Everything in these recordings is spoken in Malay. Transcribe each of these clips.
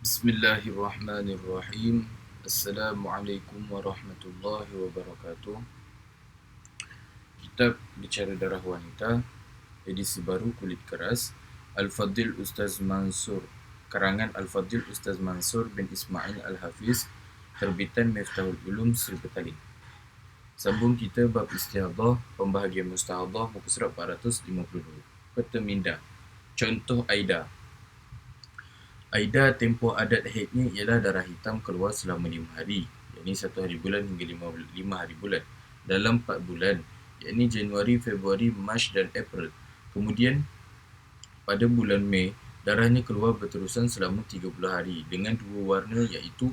Bismillahirrahmanirrahim. Assalamualaikum warahmatullahi wabarakatuh. Kitab Bicara Darah Wanita, edisi baru kulit keras, Al-Fadhil Ustaz Mansur, karangan Al-Fadhil Ustaz Mansur bin Ismail Al-Hafiz, terbitan Miftahul Ulum Sri Petaling. Sambung kita bab istihadah, pembahagian mustahadah, muka surat 452. Peta minda. Contoh Aida. Aida tempoh adat haidnya ialah darah hitam keluar selama 5 hari, iaitu 1 hari bulan hingga 5 hari bulan, dalam 4 bulan, iaitu Januari, Februari, Mac dan April. Kemudian pada bulan Mei, darahnya keluar berterusan selama 30 hari dengan 2 warna, iaitu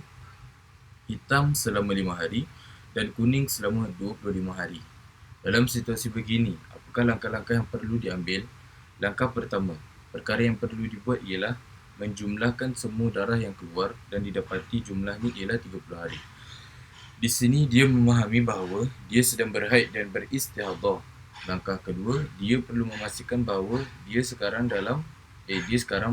hitam selama 5 hari dan kuning selama 25 hari. Dalam situasi begini, apakah langkah-langkah yang perlu diambil? Langkah pertama, perkara yang perlu dibuat ialah menjumlahkan semua darah yang keluar dan didapati jumlahnya ialah 30 hari. Di sini dia memahami bahawa dia sedang berhaid dan beristihadah. Langkah kedua, dia perlu memastikan bahawa dia sekarang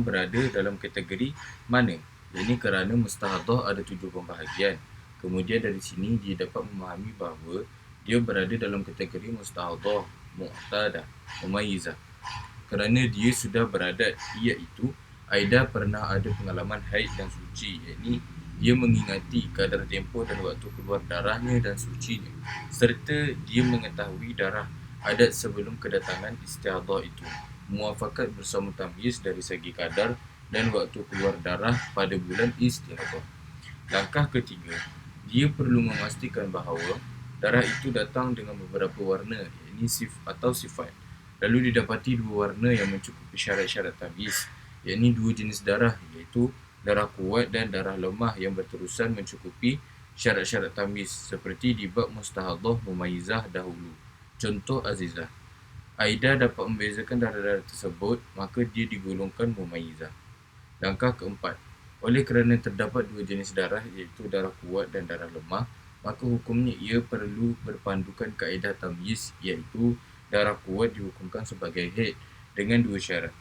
berada dalam kategori mana. Ini kerana mustahadah ada 7 pembahagian. Kemudian dari sini dia dapat memahami bahawa dia berada dalam kategori mustahadah, mu'tadah, mumayyizah. Kerana dia sudah beradat, iaitu Aida pernah ada pengalaman haid dan suci, iaitu dia mengingati kadar tempoh dan waktu keluar darahnya dan sucinya, serta dia mengetahui darah adat sebelum kedatangan istihadah itu, muafakat bersama tamyiz dari segi kadar dan waktu keluar darah pada bulan istihadah. Langkah ketiga, dia perlu memastikan bahawa darah itu datang dengan beberapa warna, iaitu sifat. Lalu didapati 2 warna yang mencukupi syarat-syarat tamyiz, iaitu 2 jenis darah, iaitu darah kuat dan darah lemah yang berterusan mencukupi syarat-syarat tamyiz, seperti di bab mustahadah mumayyizah dahulu. Contoh Azizah. Aida dapat membezakan darah-darah tersebut, maka dia digolongkan mumayyizah. Langkah keempat, oleh kerana terdapat 2 jenis darah, iaitu darah kuat dan darah lemah, maka hukumnya ia perlu berpandukan kaedah tamyiz, iaitu darah kuat dihukumkan sebagai haid dengan 2 syarat.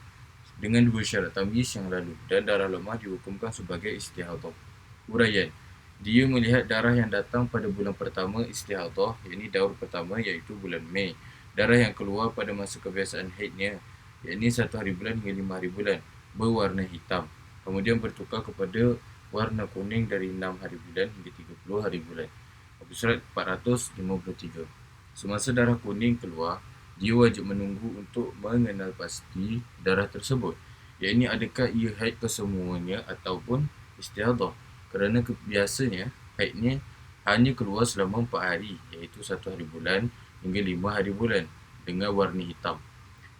Dengan 2 syarat tamyiz yang lalu, dan darah lemah dihukumkan sebagai istihadah. Huraian. Dia melihat darah yang datang pada bulan pertama istihadah, iaitu daur pertama, iaitu bulan Mei. Darah yang keluar pada masa kebiasaan haidnya, iaitu 1 hari bulan hingga 5 hari bulan, berwarna hitam. Kemudian bertukar kepada warna kuning dari 6 hari bulan hingga 30 hari bulan. Muka surat 453. Semasa darah kuning keluar, dia wajib menunggu untuk mengenal pasti darah tersebut, iaitu adakah ia haid kesemuanya ataupun istihadah, kerana biasanya haidnya hanya keluar selama 4 hari, iaitu 1 hari bulan hingga 5 hari bulan, dengan warna hitam.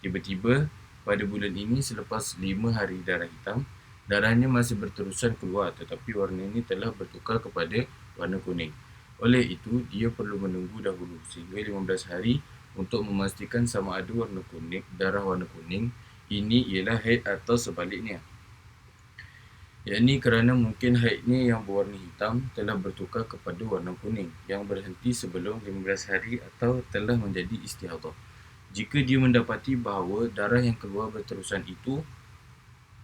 Tiba-tiba pada bulan ini, selepas 5 hari darah hitam, darahnya masih berterusan keluar, tetapi warna ini telah bertukar kepada warna kuning. Oleh itu, dia perlu menunggu dahulu sehingga 15 hari untuk memastikan sama ada darah warna kuning ini ialah haid atau sebaliknya. Iaitu kerana mungkin haidnya yang berwarna hitam telah bertukar kepada warna kuning yang berhenti sebelum 15 hari atau telah menjadi istihadah. Jika dia mendapati bahawa darah yang keluar berterusan itu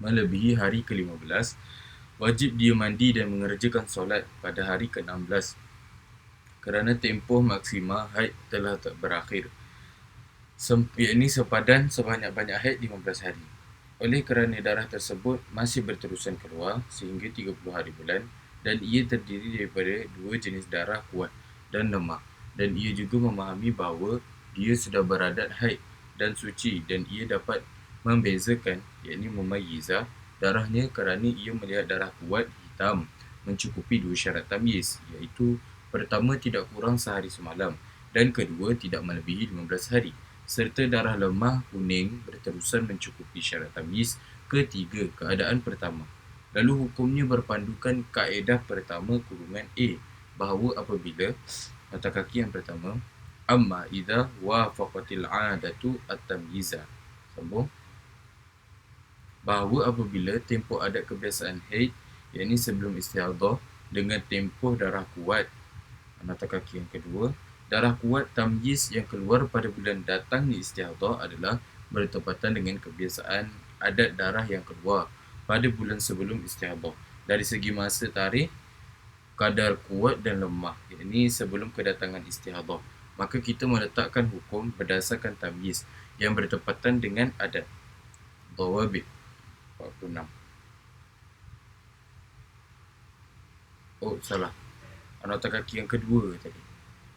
melebihi hari ke-15, wajib dia mandi dan mengerjakan solat pada hari ke-16, kerana tempoh maksima haid telah berakhir, iaitu sepadan sebanyak-banyak haid 15 hari. Oleh kerana darah tersebut masih berterusan keluar sehingga 30 hari bulan, dan ia terdiri daripada 2 jenis darah kuat dan lemah, dan ia juga memahami bahawa dia sudah beradat haid dan suci, dan ia dapat membezakan, iaitu mumayyizah, darahnya kerana ia melihat darah kuat hitam mencukupi 2 syarat tamyiz, iaitu pertama tidak kurang sehari semalam, dan kedua tidak melebihi 15 hari, serta darah lemah kuning berterusan mencukupi syarat tamyiz ketiga keadaan pertama. Lalu hukumnya berpandukan kaedah pertama kurungan A, bahawa apabila mata kaki yang pertama, amma idza wafaqatil 'adatu at-tamyiza, sambung, bahawa apabila tempoh adat kebiasaan haid, iaitu sebelum istihadah, dengan tempoh darah kuat, mata kaki yang kedua, darah kuat tamyiz yang keluar pada bulan datangnya istihadah adalah bertepatan dengan kebiasaan adat darah yang keluar pada bulan sebelum istihadah, dari segi masa, tarikh, kadar kuat dan lemah. Ini sebelum kedatangan istihadah. Maka kita meletakkan hukum berdasarkan tamyiz yang bertepatan dengan adat. Dawabit 46. Oh, salah. Nota kaki yang kedua tadi.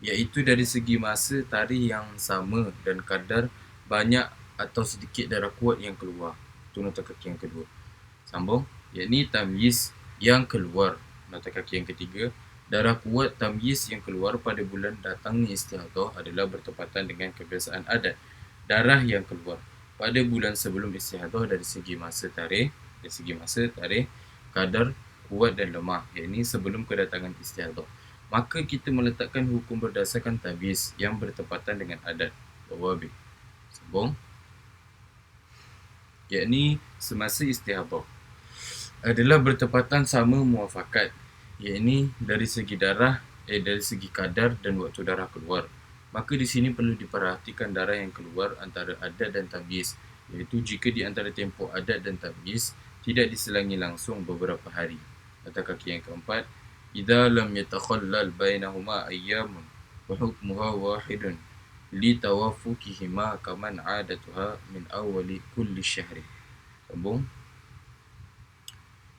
Iaitu dari segi masa, tarikh yang sama dan kadar banyak atau sedikit darah kuat yang keluar. Itu nota kaki yang kedua. Sambung. Yakni tamyiz yang keluar. Nota kaki yang ketiga. Darah kuat tamyiz yang keluar pada bulan datangnya istihadah adalah bertepatan dengan kebiasaan adat. Darah yang keluar pada bulan sebelum istihadah dari segi masa, tarikh, kadar kuat dan lemah, yakni sebelum kedatangan istihadah. Maka kita meletakkan hukum berdasarkan tamyiz yang bertepatan dengan adat. Dawabit. Sambung. Yakni semasa istihadah adalah bertepatan sama muafakat, yakni dari segi dari segi kadar dan waktu darah keluar. Maka di sini perlu diperhatikan darah yang keluar antara adat dan tamyiz, iaitu jika di antara tempoh adat dan tamyiz tidak diselangi langsung beberapa hari. Nota kaki yang keempat, idza lam yatakhallal bainahuma ayyamun wa hukmuha wahidun li tawafukihima kaman 'adatuha min awwali kulli syahri. Sambung.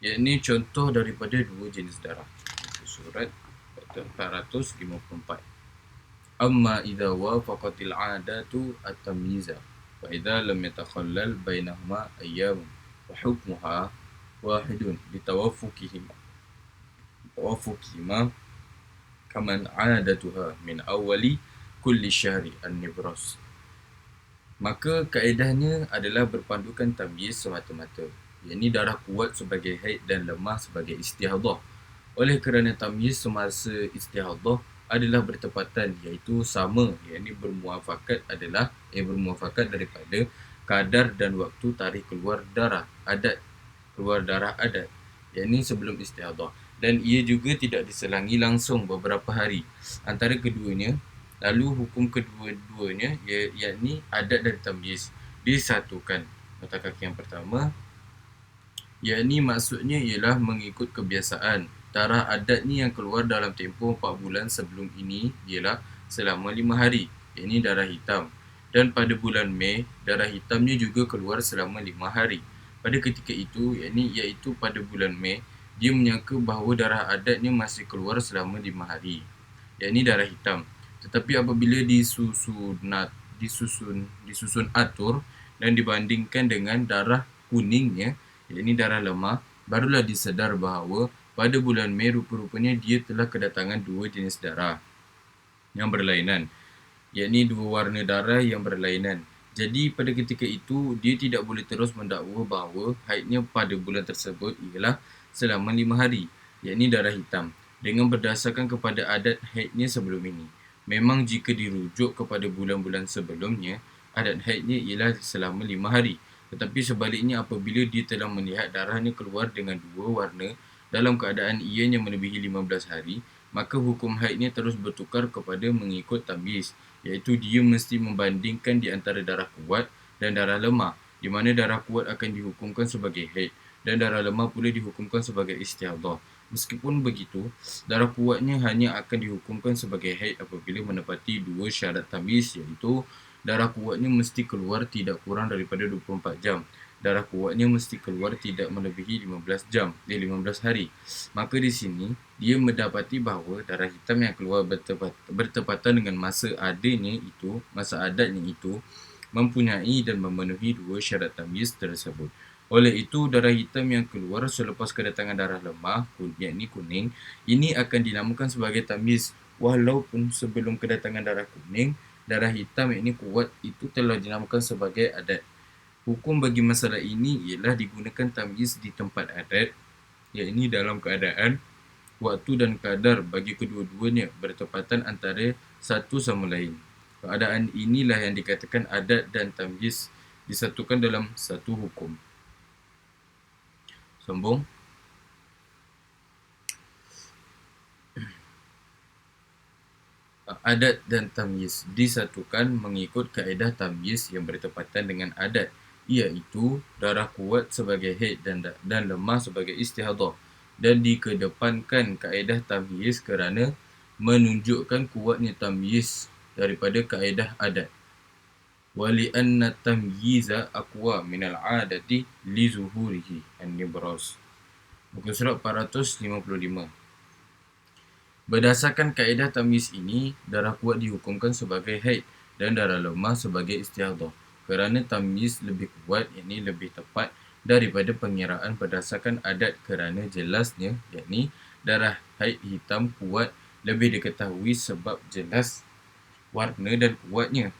Ini contoh daripada dua jenis darah. Surat 454. Amma idza wafaqatil 'adatu at-tamyiza wa idza lam yatakhallal bainahuma ayyamun wa hukmuha wahidun li tawafukihima kaman 'adatuha min awwali kulli syahri an-nibras. Maka kaedahnya adalah berpandukan tamyiz semata-mata, yakni darah kuat sebagai haid dan lemah sebagai istihadah. Oleh kerana tamyiz semasa istihadah adalah bertepatan, iaitu sama, yakni bermuafakat daripada kadar dan waktu tarikh keluar darah adat, yakni sebelum istihadah, dan ia juga tidak diselangi langsung beberapa hari antara keduanya. Lalu hukum kedua-duanya, yakni adat dan tamyiz, disatukan. Nota kaki yang pertama, yakni maksudnya ialah mengikut kebiasaan. Darah adat ni yang keluar dalam tempoh 4 bulan sebelum ini ialah selama 5 hari, yakni darah hitam. Dan pada bulan Mei, darah hitamnya juga keluar selama 5 hari. Pada ketika itu, iaitu pada bulan Mei, dia menyangka bahawa darah adatnya masih keluar selama 5 hari, yakni darah hitam. Tetapi apabila disusun atur dan dibandingkan dengan darah kuningnya, yakni darah lemah, barulah disedar bahawa pada bulan Mei rupa-rupanya dia telah kedatangan dua jenis darah yang berlainan, yakni dua warna darah yang berlainan. Jadi pada ketika itu dia tidak boleh terus mendakwa bahawa haidnya pada bulan tersebut ialah selama 5 hari, yakni darah hitam, dengan berdasarkan kepada adat haidnya sebelum ini. Memang jika dirujuk kepada bulan-bulan sebelumnya, adat haidnya ialah selama 5 hari. Tetapi sebaliknya, apabila dia telah melihat darahnya keluar dengan dua warna dalam keadaan ianya melebihi 15 hari, maka hukum haidnya terus bertukar kepada mengikut tamyiz, iaitu dia mesti membandingkan di antara darah kuat dan darah lemah, di mana darah kuat akan dihukumkan sebagai haid dan darah lemah pula dihukumkan sebagai istihadah. Meskipun begitu, darah kuatnya hanya akan dihukumkan sebagai haid apabila menepati dua syarat tamyiz, iaitu darah kuatnya mesti keluar tidak kurang daripada 24 jam. Darah kuatnya mesti keluar tidak melebihi 15 hari. Maka di sini dia mendapati bahawa darah hitam yang keluar bertepatan dengan masa adatnya itu mempunyai dan memenuhi dua syarat tamyiz tersebut. Oleh itu, darah hitam yang keluar selepas kedatangan darah lemah, yakni kuning, ini akan dinamakan sebagai tamyiz. Walaupun sebelum kedatangan darah kuning, darah hitam yakni kuat itu telah dinamakan sebagai adat. Hukum bagi masalah ini ialah digunakan tamyiz di tempat adat, yakni dalam keadaan, waktu dan kadar bagi kedua-duanya bertepatan antara satu sama lain. Keadaan inilah yang dikatakan adat dan tamyiz disatukan dalam satu hukum. Sambung. Adat dan tamyiz disatukan mengikut kaedah tamyiz yang bertepatan dengan adat, iaitu darah kuat sebagai haid dan lemah sebagai istihadah. dan dikedepankan kaedah tamyiz kerana menunjukkan kuatnya tamyiz daripada kaedah adat. Wali'anna tamyiza aqwa minal 'adati li zuhurihi an-nibras. Muka surat 455. Berdasarkan kaedah tamyiz ini, darah kuat dihukumkan sebagai haid dan darah lemah sebagai istihadah. Kerana tamyiz lebih kuat, yakni lebih tepat daripada pengiraan berdasarkan adat kerana jelasnya, yakni darah haid hitam kuat lebih diketahui sebab jelas warna dan kuatnya.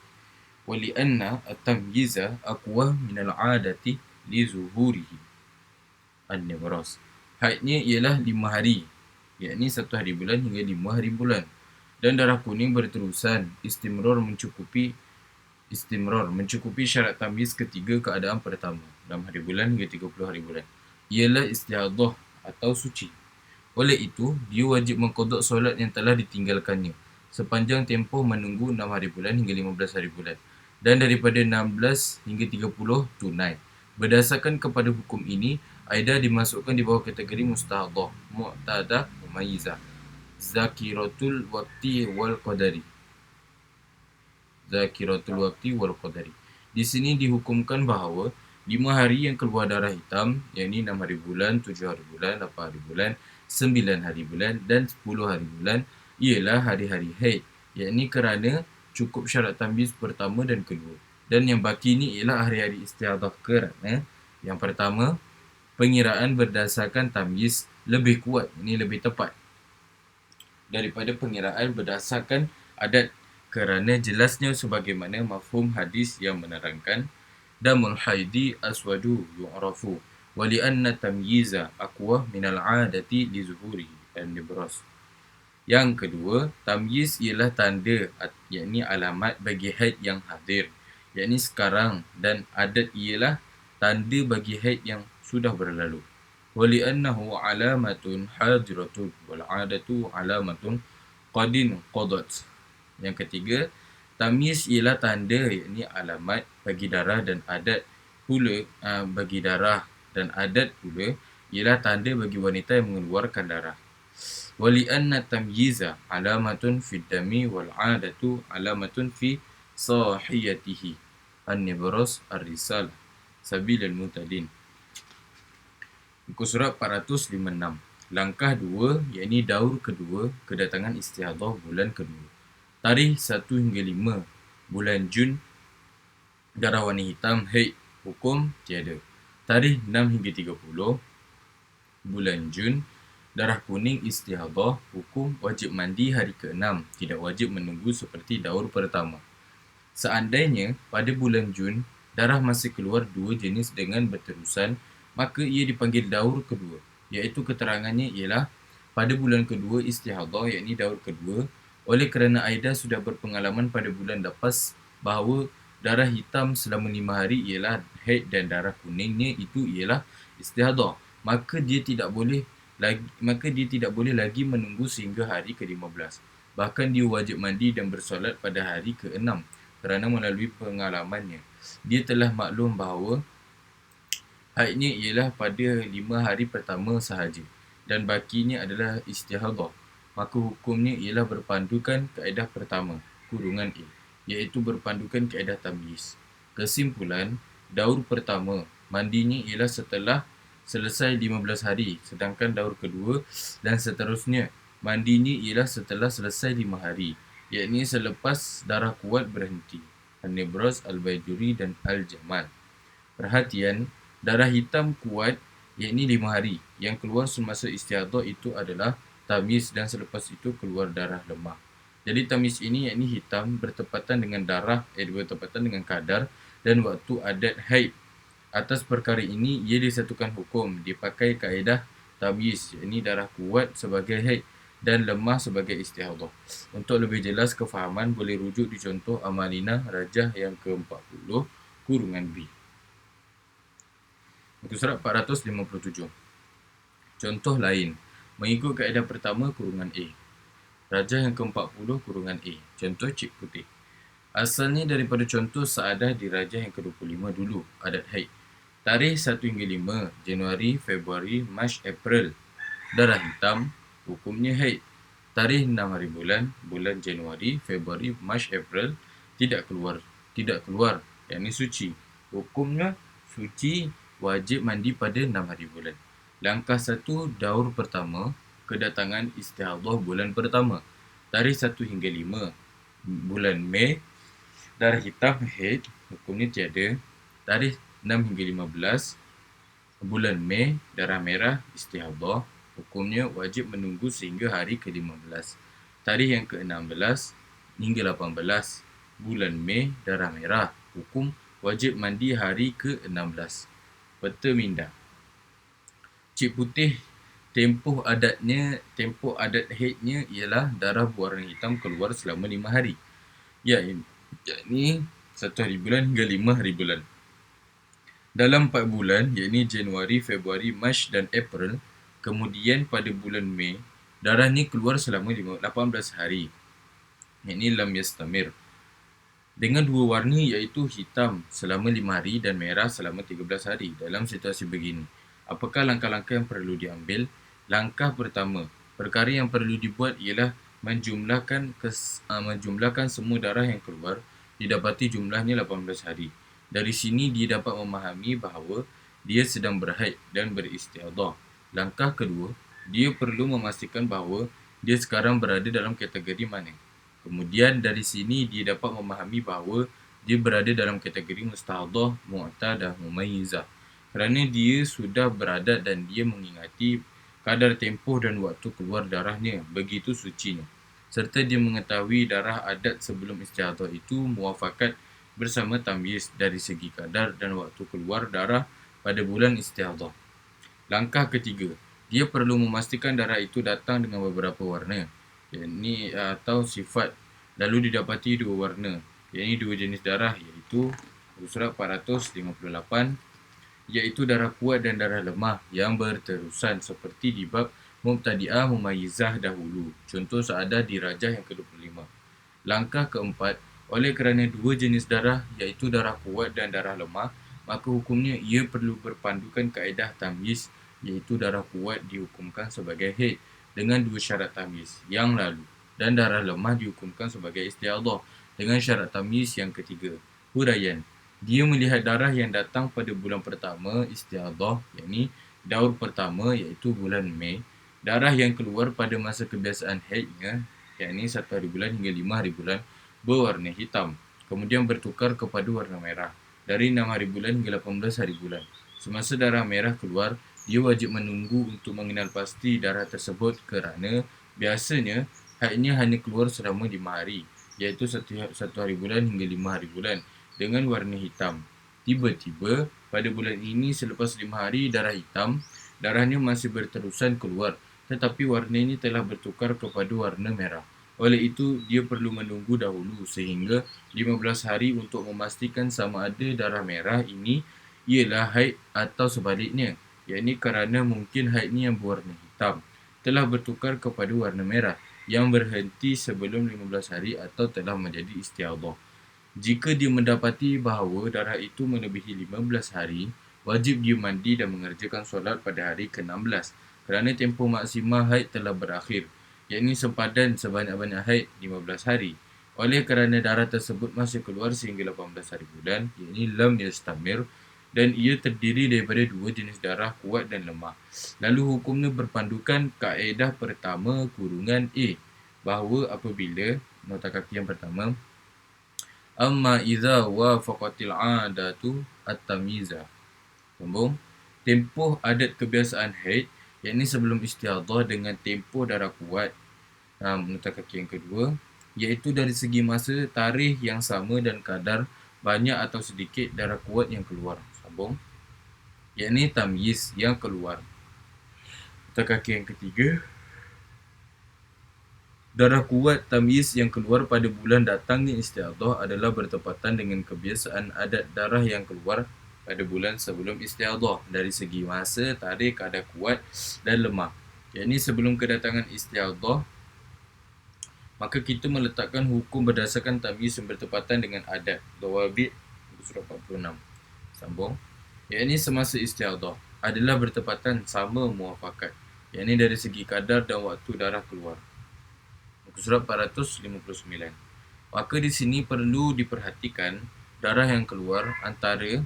Wali'anna at-tamyiza aqwa minal 'adati li zuhurihi an-nibras. Haidnya ialah 5 hari, yakni 1 hari bulan hingga 5 hari bulan. Dan darah kuning berterusan mencukupi syarat tamyiz ketiga keadaan pertama, 6 hari bulan hingga 30 hari bulan, ialah istihadah atau suci. Oleh itu, dia wajib mengqada solat yang telah ditinggalkannya sepanjang tempoh menunggu 6 hari bulan hingga 15 hari bulan, dan daripada 16 hingga 30 tunai. Berdasarkan kepada hukum ini, Aidah dimasukkan di bawah kategori mustahadah, mu'tadah, mumayyizah, zakiratul waqti wal qadari. Di sini dihukumkan bahawa 5 hari yang keluar darah hitam, yakni 6 hari bulan, 7 hari bulan, 8 hari bulan, 9 hari bulan dan 10 hari bulan, ialah hari-hari haid, yakni kerana cukup syarat tamyiz pertama dan kedua. Dan yang baki ini ialah hari-hari istihadah kerana yang pertama, pengiraan berdasarkan tamyiz lebih kuat, ini lebih tepat daripada pengiraan berdasarkan adat kerana jelasnya sebagaimana mafhum hadis yang menerangkan damul haidi aswadu yu'rafu wa li'anna tamyiza aqwa minal 'adati li zuhuri an-nibras. Yang kedua, tamyiz ialah tanda, yakni alamat bagi haid yang hadir, yakni sekarang, dan adat ialah tanda bagi haid yang sudah berlalu. Wali'annahu alamatun hadiratun wal 'adatu alamatun qadin qadat. Yang ketiga, tamyiz ialah tanda, yakni alamat bagi darah dan adat pula ialah tanda bagi wanita yang mengeluarkan darah. Wali'anna tamyiza alamatun fid dami wal 'adatu alamatun fi sahiyatihi an-nibras ar-risalah sabilul mutadin. Muka surat 456. Langkah 2, yakni daur kedua, kedatangan istihadah bulan kedua. Tarikh 1 hingga 5 bulan Jun, darah warna hitam, haid, hukum tiada. Tarikh 6 hingga 30 bulan Jun, darah kuning, istihadah, hukum wajib mandi hari ke-6, tidak wajib menunggu seperti daur pertama. Seandainya pada bulan Jun, darah masih keluar 2 jenis dengan berterusan, maka ia dipanggil daur kedua, iaitu keterangannya ialah pada bulan kedua istihadah, yakni daur kedua, oleh kerana Aidah sudah berpengalaman pada bulan lepas bahawa darah hitam selama 5 hari ialah haid dan darah kuningnya itu ialah istihadah, maka dia tidak boleh lagi menunggu sehingga hari ke-15. Bahkan dia wajib mandi dan bersolat pada hari ke-6 kerana melalui pengalamannya dia telah maklum bahawa haidnya ialah pada 5 hari pertama sahaja dan bakinya adalah istihadah, maka hukumnya ialah berpandukan kaedah pertama, kurungan A, iaitu berpandukan kaedah tamyiz. Kesimpulan, daur pertama, mandinya ialah setelah selesai 15 hari, sedangkan daur kedua dan seterusnya, mandinya ialah setelah selesai 5 hari, iaitu selepas darah kuat berhenti. An-Nibras, Al-Baijuri dan Al-Jamal. Perhatian, darah hitam kuat, yakni 5 hari. Yang keluar semasa istihadah itu adalah tamyiz dan selepas itu keluar darah lemah. Jadi tamyiz ini, yakni hitam, bertepatan dengan bertepatan dengan kadar dan waktu adat haid. Atas perkara ini, ia disatukan hukum. Dipakai kaedah tamyiz, yakni darah kuat sebagai haid dan lemah sebagai istihadah. Untuk lebih jelas kefahaman, boleh rujuk di contoh Amalina Rajah yang ke-40, kurungan B. Muka surat 457. Contoh lain, mengikut kaedah pertama, kurungan A. Rajah yang ke-40, kurungan A. Contoh cik putih. Asalnya daripada contoh Sa'adah di Rajah yang ke-25 dulu, adat haid. Tarikh 1 hingga 5, Januari, Februari, Mac, April. Darah hitam, hukumnya haid. Tarikh 6 hari bulan, bulan Januari, Februari, Mac, April, tidak keluar. Tidak keluar, yakni suci. Hukumnya suci, wajib mandi pada 6 hari bulan. Langkah 1, daur pertama, kedatangan istihadah bulan pertama. Tarikh 1 hingga 5, bulan Mei, darah hitam, haid, hukumnya tiada. Tarikh 6 hingga 15, bulan Mei, darah merah, istihadah, hukumnya wajib menunggu sehingga hari ke-15. Tarikh yang ke-16 hingga 18, bulan Mei, darah merah, hukum wajib mandi hari ke-16. Peta minda. Cik putih, tempoh adat haidnya ialah darah berwarna hitam keluar selama 5 hari. Yakni 1 hari bulan hingga 5 hari bulan. Dalam 4 bulan, yakni Januari, Februari, Mac dan April, kemudian pada bulan Mei, darah ni keluar selama 18 hari. Yakni lam yastamir. Dengan dua warna iaitu hitam selama 5 hari dan merah selama 13 hari. Dalam situasi begini, apakah langkah-langkah yang perlu diambil? Langkah pertama, perkara yang perlu dibuat ialah menjumlahkan semua darah yang keluar, didapati jumlahnya 18 hari. Dari sini dia dapat memahami bahawa dia sedang berhaid dan beristihadah. Langkah kedua, dia perlu memastikan bahawa dia sekarang berada dalam kategori mana. Kemudian dari sini dia dapat memahami bahawa dia berada dalam kategori mustahadah, mu'tadah, mumayyizah. Kerana dia sudah beradat dan dia mengingati kadar tempoh dan waktu keluar darahnya, begitu sucinya. Serta dia mengetahui darah adat sebelum istihadah itu muafakat bersama tamyiz dari segi kadar dan waktu keluar darah pada bulan istihadah. Langkah ketiga, dia perlu memastikan darah itu datang dengan beberapa warna, yakni atau sifat. Lalu didapati dua warna, yakni dua jenis darah, iaitu surat 458, iaitu darah kuat dan darah lemah yang berterusan seperti di bab Mubtadi'ah Mumayyizah dahulu. Contoh seada di Rajah yang ke-25. Langkah keempat, oleh kerana dua jenis darah iaitu darah kuat dan darah lemah, maka hukumnya ia perlu berpandukan kaedah tamyiz, iaitu darah kuat dihukumkan sebagai haid dengan dua syarat tamyiz yang lalu, dan darah lemah dihukumkan sebagai istihadah dengan syarat tamyiz yang ketiga. Huraian, dia melihat darah yang datang pada bulan pertama istihadah, yakni daur pertama iaitu bulan Mei, darah yang keluar pada masa kebiasaan haidnya, yakni 1 hari bulan hingga 5 hari bulan, berwarna hitam, kemudian bertukar kepada warna merah dari 6 hari bulan hingga 18 hari bulan. Semasa darah merah keluar, dia wajib menunggu untuk mengenal pasti darah tersebut kerana biasanya haidnya hanya keluar selama 5 hari, iaitu 1 hari bulan hingga 5 hari bulan dengan warna hitam. Tiba-tiba pada bulan ini selepas 5 hari darah hitam, darahnya masih berterusan keluar, tetapi warna ini telah bertukar kepada warna merah. Oleh itu, dia perlu menunggu dahulu sehingga 15 hari untuk memastikan sama ada darah merah ini ialah haid atau sebaliknya, yakni kerana mungkin haidnya yang berwarna hitam telah bertukar kepada warna merah yang berhenti sebelum 15 hari atau telah menjadi istihadah. Jika dia mendapati bahawa darah itu melebihi 15 hari, wajib dia mandi dan mengerjakan solat pada hari ke-16 kerana tempoh maksimal haid telah berakhir, yakni sempadan sebanyak-banyak haid 15 hari. Oleh kerana darah tersebut masih keluar sehingga 18 hari bulan, yakni lam yastamir, dan ia terdiri daripada dua jenis darah kuat dan lemah. Lalu hukumnya berpandukan kaedah pertama kurungan A, bahawa apabila, nota kaki yang pertama, amma idza wafaqatil 'adatu at-tamyiza. Sambung. Tempoh adat kebiasaan haid, yakni sebelum istihadah dengan tempoh darah kuat, nota kaki yang kedua, iaitu dari segi masa, tarikh yang sama dan kadar banyak atau sedikit darah kuat yang keluar. Sambung. Yakni tamyiz yang keluar. Nota kaki yang ketiga, darah kuat tamyiz yang keluar pada bulan datangnya istihadah adalah bertepatan dengan kebiasaan adat darah yang keluar pada bulan sebelum istihadah dari segi masa, tarikh, kadar kuat dan lemah. Yakni sebelum kedatangan istihadah, maka kita meletakkan hukum berdasarkan tamyiz yang bertepatan dengan adat. Dawabit surah 46. Sambung. Yakni semasa istihadah adalah bertepatan sama muafakat. yakni dari segi kadar dan waktu darah keluar. Muka surat 459. Maka di sini perlu diperhatikan darah yang keluar antara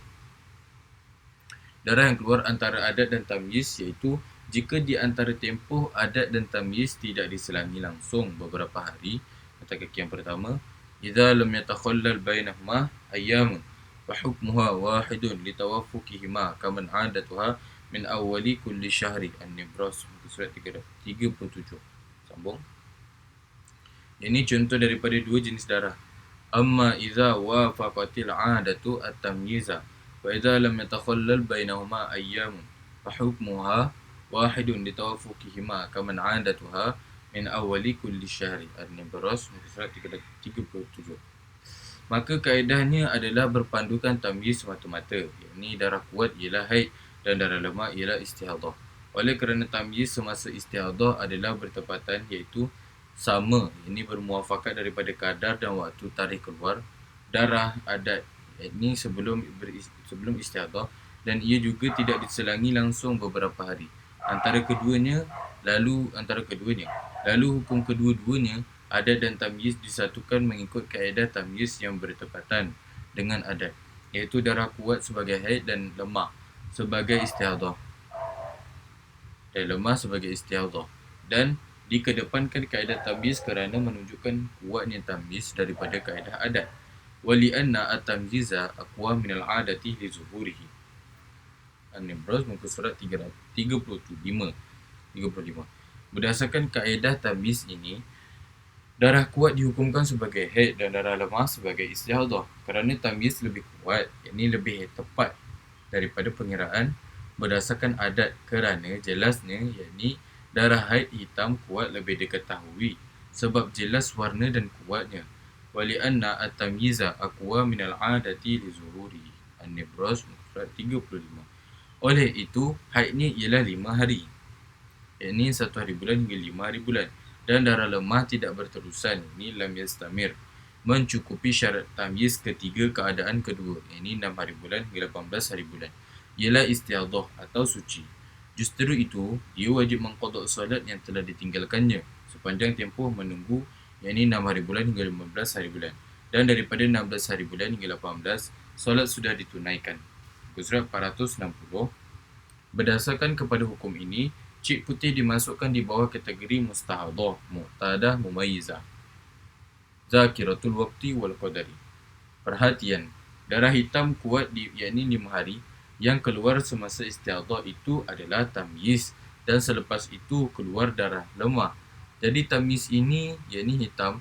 adat dan tamyiz, iaitu jika di antara tempoh adat dan tamyiz tidak diselangi langsung beberapa hari. Kata kaki yang pertama, idza lam yatakhallal bainahuma ayyamun fa hukmuha wahidun li tawaffuqihima kaman 'adatuha min awwali kulli syahri. An-Nibras surat 37. Sambung. Ini contoh daripada dua jenis darah. Amma idza wafaqatil 'adatu at-tamyiza wa idza lam yatakhallal bainahuma ayyamun fa hukmuha wahidun li tawaffuqihima kaman 'adatuha min awwali kulli syahri. An-Nibras surat 37. Maka kaedahnya adalah berpandukan tamyiz semata-mata, yakni darah kuat ialah haid dan darah lemah ialah istihadah. Oleh kerana tamyiz semasa istihadah adalah bertepatan, iaitu sama, ini bermuafakat daripada kadar dan waktu tarikh keluar darah adat, yakni sebelum istihadah, dan ia juga tidak diselangi langsung beberapa hari antara keduanya. Lalu hukum kedua-duanya, adat dan tamyiz, disatukan mengikut kaedah tamyiz yang bertepatan dengan adat, iaitu darah kuat sebagai haid dan lemah sebagai istihadah. Dan dikedepankan kaedah tamyiz kerana menunjukkan kuatnya tamyiz daripada kaedah adat. Wali'anna at-tamyiza aqwa minal 'adati li zuhurihi. An-Nibras muka surat 35. Berdasarkan kaedah tamyiz ini, darah kuat dihukumkan sebagai haid dan darah lemah sebagai istihadah kerana tamyiz lebih kuat, yakni lebih tepat daripada pengiraan berdasarkan adat, kerana jelasnya, yakni darah haid hitam kuat lebih diketahui sebab jelas warna dan kuatnya. Wali'anna at-tamyiza aqwa minal 'adati li zuhuri. An-Nibras surat 35. Oleh itu, haidnya ialah 5 hari, yakni 1 hari bulan hingga 5 hari bulan, dan darah lemah tidak berterusan, ini lam yastamir, mencukupi syarat tamyiz ketiga keadaan kedua, yakni 6 hari bulan hingga 18 hari bulan, ialah istihadah atau suci. Justru itu, dia wajib mengqada solat yang telah ditinggalkannya sepanjang tempoh menunggu, yakni 6 hari bulan hingga 15 hari bulan, dan daripada 16 hari bulan hingga 18, solat sudah ditunaikan. Surat 460. Berdasarkan kepada hukum ini, cik putih dimasukkan di bawah kategori mustahadah, mu'tadah, mumayyizah, zakiratul waqti wal qadari. Perhatian, darah hitam kuat yakni 5 hari yang keluar semasa istihadah itu adalah tamyiz, dan selepas itu keluar darah lemah. Jadi tamyiz ini, yakni hitam,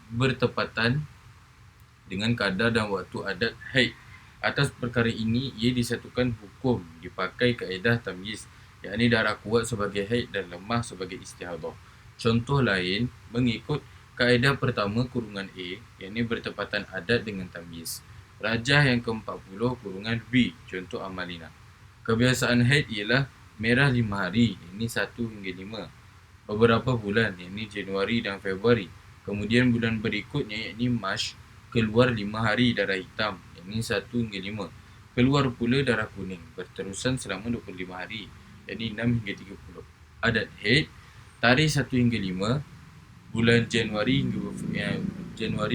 bertepatan dengan kadar dan waktu adat haid. Atas perkara ini, ia disatukan hukum dipakai kaedah tamyiz, yakni darah kuat sebagai haid dan lemah sebagai istihadah. Contoh lain mengikut kaedah pertama kurungan A, yakni bertepatan adat dengan tamyiz. Rajah yang ke-40 kurungan B, contoh amalina. Kebiasaan haid ialah merah 5 hari, yakni 1 hingga 5, beberapa bulan, yakni Januari dan Februari. Kemudian bulan berikutnya, yakni Mac, keluar 5 hari darah hitam, yakni 1 hingga 5. Keluar pula darah kuning berterusan selama 25 hari, yakni 6 hingga 30. Adat haid, tarikh 1 hingga 5, bulan Januari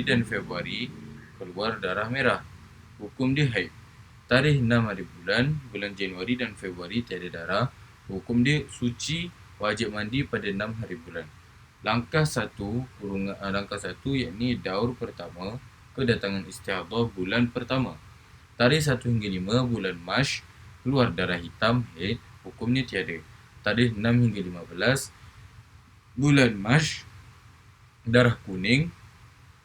dan Februari keluar darah merah, hukum dia haid. Tarikh 6 hari bulan Januari dan Februari tiada darah, hukum dia suci, wajib mandi pada 6 hari bulan. Langkah 1, yakni daur pertama, kedatangan istihadah bulan pertama. Tarikh 1 hingga 5 bulan Mac, keluar darah hitam haid, hukumnya tiada. Tarikh 6 hingga 15 bulan Mac, darah kuning,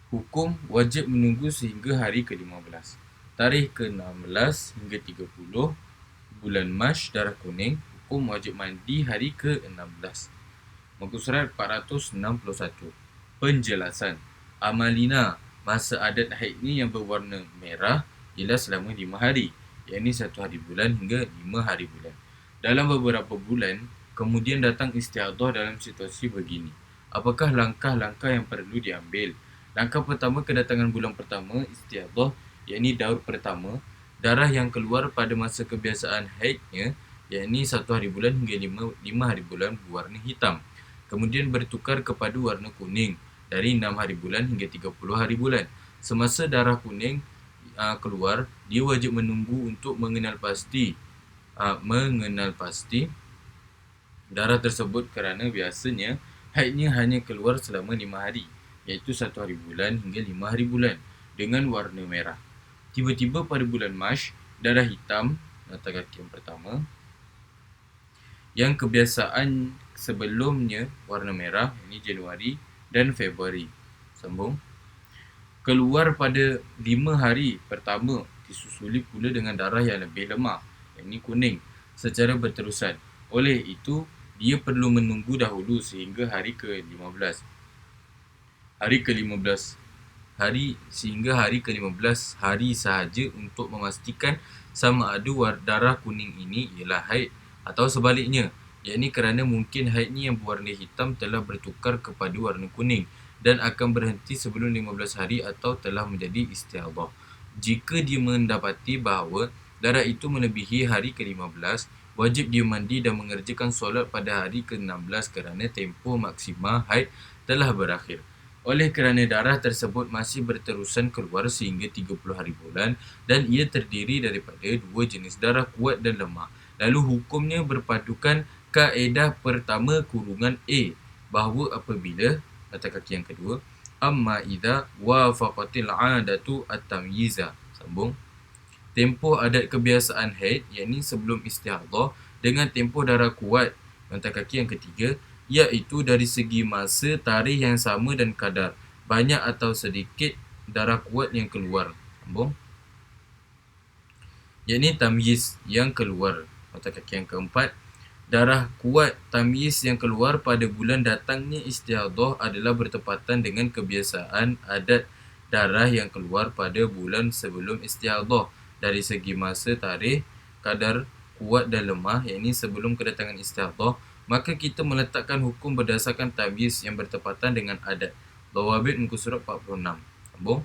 hukum wajib menunggu sehingga hari ke-15. Tarikh ke-16 hingga 30 bulan Mac, darah kuning, hukum wajib mandi hari ke-16. Muka surat 461. Penjelasan. Amalina, masa adat haid ni yang berwarna merah ialah selama 5 hari, yakni 1 hari bulan hingga 5 hari bulan. Dalam beberapa bulan, kemudian datang istihadah dalam situasi begini. Apakah langkah-langkah yang perlu diambil? Langkah pertama, kedatangan bulan pertama istihadah, yakni daur pertama. Darah yang keluar pada masa kebiasaan haidnya yakni 1 hari bulan hingga 5 hari bulan berwarna hitam. Kemudian bertukar kepada warna kuning dari 6 hari bulan hingga 30 hari bulan. Semasa darah kuning keluar, dia wajib menunggu untuk mengenal pasti darah tersebut, kerana biasanya haidnya hanya keluar selama 5 hari, iaitu 1 hari bulan hingga 5 hari bulan dengan warna merah. Tiba-tiba pada bulan Mac, darah hitam mata kaki yang pertama, yang kebiasaan sebelumnya warna merah, ini Januari dan Februari. Sambung. Keluar pada 5 hari pertama, disusuli pula dengan darah yang lebih lemah, ini kuning, secara berterusan. Oleh itu, dia perlu menunggu dahulu sehingga hari ke-15. Sehingga hari ke-15 hari sahaja untuk memastikan sama ada darah kuning ini ialah haid atau sebaliknya, yakni kerana mungkin haidnya yang berwarna hitam telah bertukar kepada warna kuning dan akan berhenti sebelum 15 hari atau telah menjadi istihadhah. Jika dia mendapati bahawa darah itu melebihi hari ke-15, wajib dia mandi dan mengerjakan solat pada hari ke-16 kerana tempoh maksima haid telah berakhir. Oleh kerana darah tersebut masih berterusan keluar sehingga 30 hari bulan dan ia terdiri daripada 2 jenis darah, kuat dan lemah. Lalu hukumnya berpadukan kaedah pertama kurungan A, bahawa apabila mata kaki yang kedua, amma idza wafaqatil 'adatu at-tamyiza. Sambung. Tempoh adat kebiasaan haid, yakni sebelum istihadhah, dengan tempoh darah kuat mata kaki yang ketiga, iaitu dari segi masa, tarikh yang sama dan kadar banyak atau sedikit darah kuat yang keluar. Sambung. Yakni tamyiz yang keluar mata kaki yang keempat, darah kuat tamyiz yang keluar pada bulan datangnya istihadhah adalah bertepatan dengan kebiasaan adat darah yang keluar pada bulan sebelum istihadhah dari segi masa, tarikh, kadar kuat dan lemah, yakni sebelum kedatangan istihadhah. Maka kita meletakkan hukum berdasarkan tamyiz yang bertepatan dengan adat. Dawabit muka surat 46. Sambung.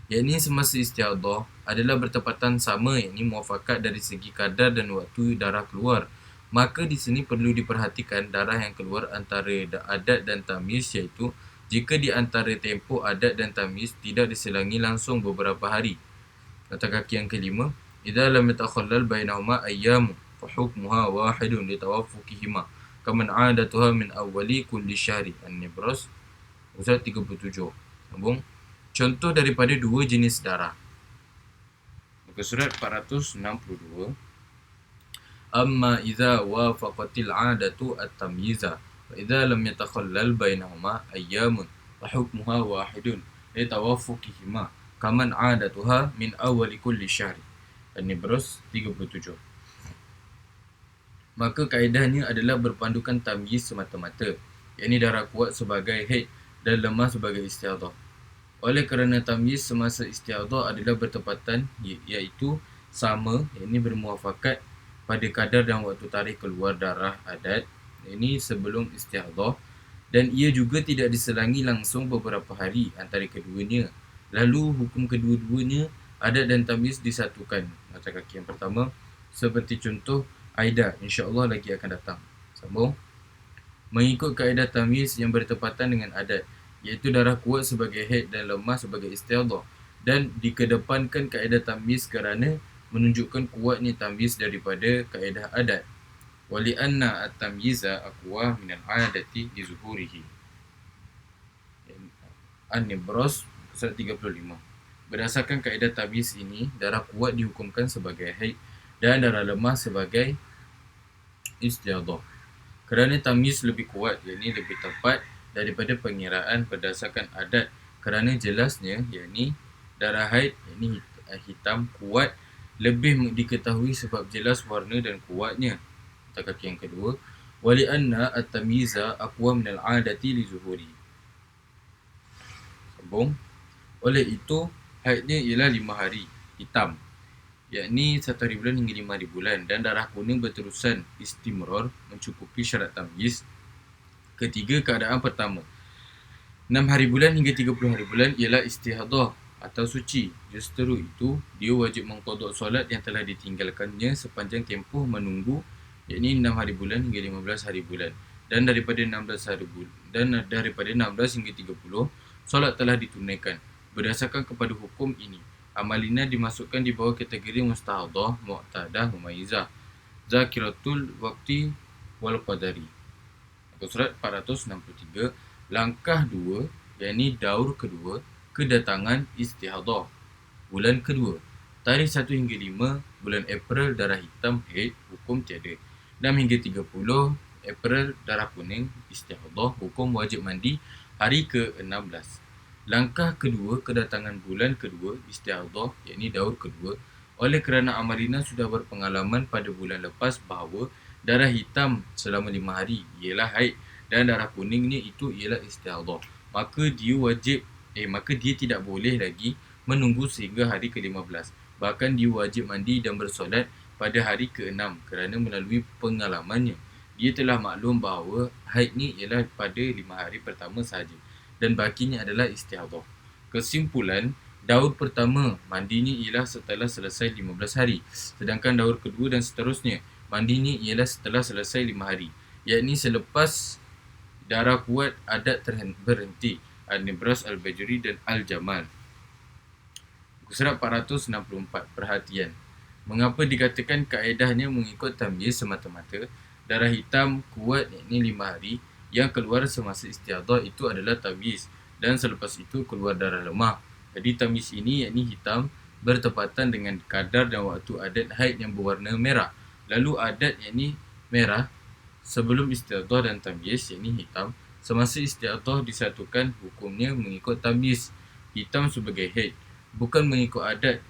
Yakni semasa istihadhah adalah bertepatan sama, yakni muafakat dari segi kadar dan waktu darah keluar. Maka di sini perlu diperhatikan darah yang keluar antara adat dan tamyiz, iaitu jika di antara tempoh adat dan tamyiz tidak diselangi langsung beberapa hari. Kata kaki yang kelima, idza lam yatakhallal bainahuma ayyam fa hukmuha wahidun li tawaffukihima kaman 'adatuha min awwali kulli syahri. An-Nibras Surat 37. Sambung. Contoh daripada 2 jenis darah. Muka surat 462. Amma idza wafaqatil 'adatu at-tamyiza wa idza lam yatakhallal bainahuma ayyamun fa hukmuha wahidun li tawaffukihima kaman 'adatuha min awwali kulli syahri. An-Nibras 37. Maka kaedahnya adalah berpandukan tamyiz semata-mata, yakni darah kuat sebagai haid dan lemah sebagai istihadhah. Oleh kerana tamyiz semasa istihadhah adalah bertepatan, iaitu sama, yakni bermuafakat pada kadar dan waktu tarikh keluar darah adat, ini sebelum istihadhah, dan ia juga tidak diselangi langsung beberapa hari antara keduanya. Lalu hukum kedua-duanya, adat dan tamyiz, disatukan. Mata kaki yang pertama, seperti contoh Aida, insya-Allah lagi akan datang. Sambung. Mengikut kaedah tamyiz yang bertepatan dengan adat, iaitu darah kuat sebagai haid dan lemah sebagai istihadhah, dan dikedepankan kaedah tamyiz kerana menunjukkan kuatnya tamyiz daripada kaedah adat. Wali anna at-tamyiza aqwa min al-'adati li zuhurihi. An-Nibras Surat 35. Berdasarkan kaedah tamyiz ini, darah kuat dihukumkan sebagai haid dan darah lemah sebagai istihadhah. Kerana tamyiz lebih kuat, yakni lebih tepat daripada pengiraan berdasarkan adat, kerana jelasnya, yakni darah haid, yakni hitam kuat, lebih diketahui sebab jelas warna dan kuatnya. Kata kaki yang kedua, wali anna at-tamyiza aqwa min al-'adati li zuhuri. Sambung. Oleh itu, haidnya ialah 5 hari hitam, yakni 1 hari bulan hingga 5 hari bulan, dan darah kuning berterusan istimrar mencukupi syarat tamyiz. Ketiga, keadaan pertama 6 hari bulan hingga 30 hari bulan ialah istihadhah atau suci. Justeru itu, dia wajib mengqadha solat yang telah ditinggalkannya sepanjang tempoh menunggu yakni 6 hari bulan hingga 15 hari bulan. Dan daripada 16 hingga 30, solat telah ditunaikan. Berdasarkan kepada hukum ini, amalina dimasukkan di bawah kategori mustahadah, mu'tadah, mumayyizah, zakiratul waqti wal qadari. Muka surat 463. Langkah 2, yakni daur kedua, kedatangan istihadah. Bulan kedua, tarikh 1 hingga 5 bulan April, darah hitam, haid, hukum tiada. 6 hingga 30 April, darah kuning, istihadah, hukum wajib mandi hari ke-16. Langkah kedua, kedatangan bulan kedua, istihadah, yakni daur kedua. Oleh kerana amalina sudah berpengalaman pada bulan lepas bahawa darah hitam selama 5 hari ialah haid dan darah kuningnya itu ialah istihadah, maka dia tidak boleh lagi menunggu sehingga hari ke-15. Bahkan dia wajib mandi dan bersolat pada hari ke-6 kerana melalui pengalamannya dia telah maklum bahawa haid ni ialah pada 5 hari pertama sahaja dan bakinya adalah istihadah. Kesimpulan, daur pertama mandinya ialah setelah selesai 15 hari, sedangkan daur kedua dan seterusnya mandinya ialah setelah selesai 5 hari, yakni selepas darah kuat adat berhenti. An-Nibras, Al-Bajuri dan Al-Jamal. Surat 464. Perhatian. Mengapa dikatakan kaedahnya mengikut tamyiz semata-mata? Darah hitam kuat yakni 5 hari yang keluar semasa istihadah itu adalah tamyiz, dan selepas itu keluar darah lemah. Jadi tamyiz ini yakni hitam bertepatan dengan kadar dan waktu adat haid yang berwarna merah. Lalu adat yakni merah sebelum istihadah dan tamyiz yakni hitam semasa istihadah disatukan, hukumnya mengikut tamyiz hitam sebagai haid, bukan mengikut adat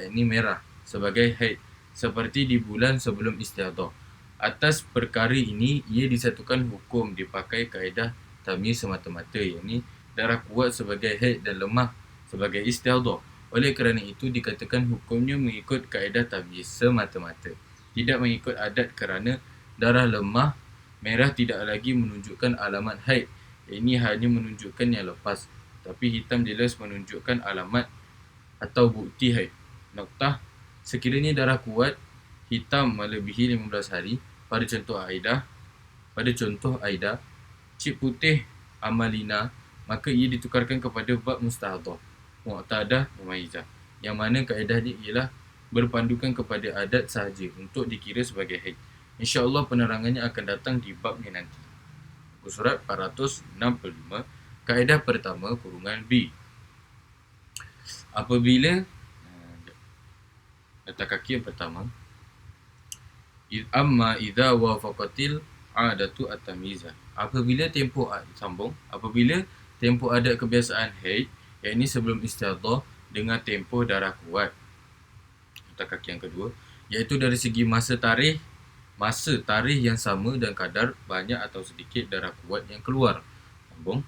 yakni merah sebagai haid seperti di bulan sebelum istihadah. Atas perkara ini ia disatukan hukum dipakai kaedah tamyiz semata-mata, yakni darah kuat sebagai haid dan lemah sebagai istihadah. Oleh kerana itu dikatakan hukumnya mengikut kaedah tamyiz semata-mata, tidak mengikut adat, kerana darah lemah merah tidak lagi menunjukkan alamat haid. Ini hanya menunjukkan yang lepas, tapi hitam jelas menunjukkan alamat atau bukti haid. Noktah, sekiranya darah kuat hitam melebihi 15 hari pada contoh Aida, cik putih amalina, maka ia ditukarkan kepada bab mustahadah, mu'tadah, mumayyizah, yang mana kaedahnya ialah berpandukan kepada adat sahaja untuk dikira sebagai haid. InsyaAllah penerangannya akan datang di bab ni nanti. Surat 465. Kaedah pertama, kurungan B. Apabila letak kaki yang pertama, amma idza wafaqatil adatu at-tamyizah. Apabila tempoh adat kebiasaan haid, yakni sebelum istihadah, dengan tempoh darah kuat. Letak kaki yang kedua, iaitu dari segi masa tarikh yang sama dan kadar banyak atau sedikit darah kuat yang keluar. Sambung.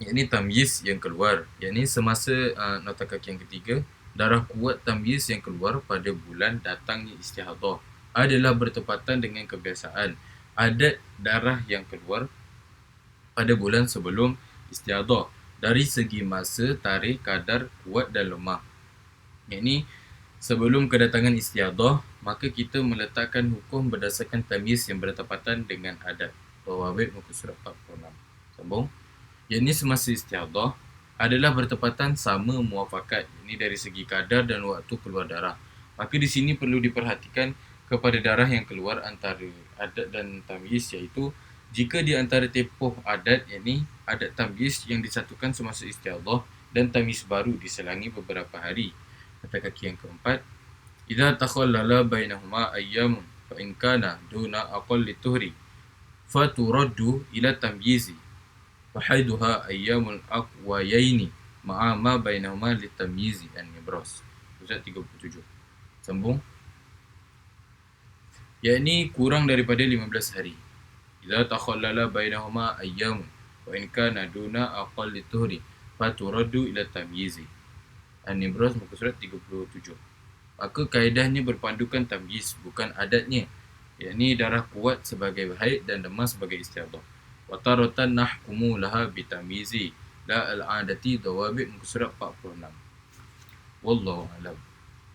Yakni tamyiz yang keluar, yakni semasa nota kaki yang ketiga, darah kuat tamyiz yang keluar pada bulan datangnya istihadah adalah bertepatan dengan kebiasaan adat darah yang keluar pada bulan sebelum istihadah dari segi masa, tarikh, kadar kuat dan lemah. Yakni sebelum kedatangan istihadah, maka kita meletakkan hukum berdasarkan tamyiz yang bertepatan dengan adat. Rawabit muka surat 46. Sambung. Yakni semasa istihadah adalah bertepatan sama muafakat, ini dari segi kadar dan waktu keluar darah. Maka di sini perlu diperhatikan kepada darah yang keluar antara adat dan tamyiz, iaitu jika di antara tempoh adat, yakni adat tamyiz yang disatukan semasa istihadah dan tamyiz baru diselangi beberapa hari. Kata kaki yang keempat, idza takhallala bainahuma ayyamun fa in kana duna aqalli tuhri fa turaddu ila tamyizi wahaiduha ayyamul aqwayaini ma'a ma bainahuma litamyizi an-nibras. Surat 37. Sambung. Yakni kurang daripada 15 hari. Idza takhallala bainahuma ayyamun wa in kana duna aqalli tuhri fa turaddu ila tamyizi an-nibras, muka surat 37. Maka kaedahnya berpandukan tamyiz, bukan adatnya, yakni darah kuat sebagai haid dan lemah sebagai istihadah. Wataratan nahkumu laha bitamyizi la al-adati dawabit, muka surat 46. Wallahu a'lam.